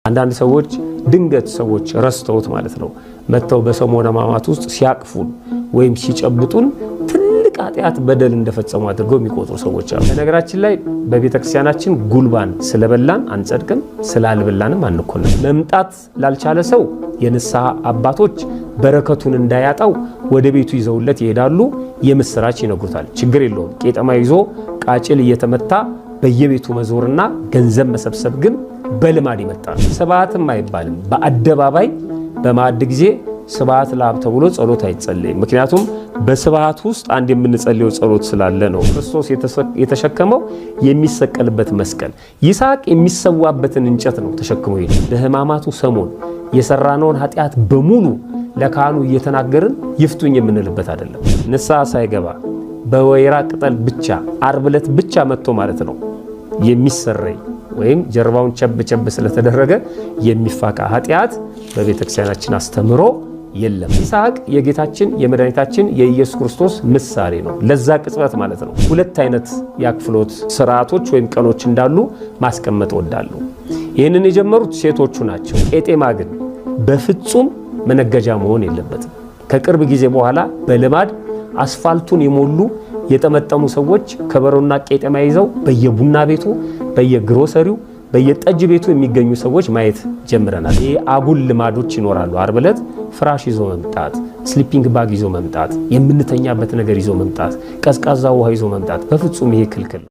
አንዳንድ ሰዎች ድንገት ሰዎች ረስተውት ማለት ነው መተው በሰሞነ ሕማማት ውስጥ ሲያቅፉን ወይም ሲጨብጡን ትልቅ ኃጢአት በደል እንደፈጸሙ አድርገው የሚቆጥሩ ሰዎች አሉ። በነገራችን ላይ በቤተክርስቲያናችን ጉልባን ስለበላን አንጸድቅም፣ ስላልበላንም አንኮነን። መምጣት ላልቻለ ሰው የንስሐ አባቶች በረከቱን እንዳያጣው ወደ ቤቱ ይዘውለት ይሄዳሉ፣ የምስራች ይነግሩታል። ችግር የለውም። ቄጠማ ይዞ ቃጭል እየተመታ በየቤቱ መዞርና ገንዘብ መሰብሰብ ግን በልማድ ይመጣል። ስብሐትም አይባልም። በአደባባይ በማዕድ ጊዜ ስብሐት ለአብ ተብሎ ጸሎት አይጸለይም። ምክንያቱም በስብሐት ውስጥ አንድ የምንጸልየው ጸሎት ስላለ ነው። ክርስቶስ የተሸከመው የሚሰቀልበት መስቀል፣ ይስሐቅ የሚሰዋበትን እንጨት ነው ተሸክሞ ይሄ። በሕማማቱ ሰሞን የሰራነውን ኃጢአት በሙሉ ለካህኑ እየተናገርን ይፍቱኝ የምንልበት አይደለም። ንስሐ ሳይገባ በወይራ ቅጠል ብቻ ዓርብ ዕለት ብቻ መጥቶ ማለት ነው የሚሰረይ ወይም ጀርባውን ቸብ ስለተደረገ የሚፋቃ ኃጢአት በቤተክርስቲያናችን አስተምሮ የለም። ይስሐቅ የጌታችን የመድኃኒታችን የኢየሱስ ክርስቶስ ምሳሌ ነው። ለዛ ቅጽበት ማለት ነው። ሁለት አይነት የአክፍሎት ስርዓቶች ወይም ቀኖች እንዳሉ ማስቀመጥ ወዳለሁ። ይህንን የጀመሩት ሴቶቹ ናቸው። ቄጤማ ግን በፍጹም መነገጃ መሆን የለበትም። ከቅርብ ጊዜ በኋላ በልማድ አስፋልቱን የሞሉ የጠመጠሙ ሰዎች ከበሮና ቄጤማ ይዘው በየቡና ቤቱ፣ በየግሮሰሪው፣ በየጠጅ ቤቱ የሚገኙ ሰዎች ማየት ጀምረናል። ይሄ አጉል ልማዶች ይኖራሉ። ዓርብ ዕለት ፍራሽ ይዞ መምጣት፣ ስሊፒንግ ባግ ይዞ መምጣት፣ የምንተኛበት ነገር ይዞ መምጣት፣ ቀዝቃዛ ውሃ ይዞ መምጣት በፍጹም ይሄ ክልክል።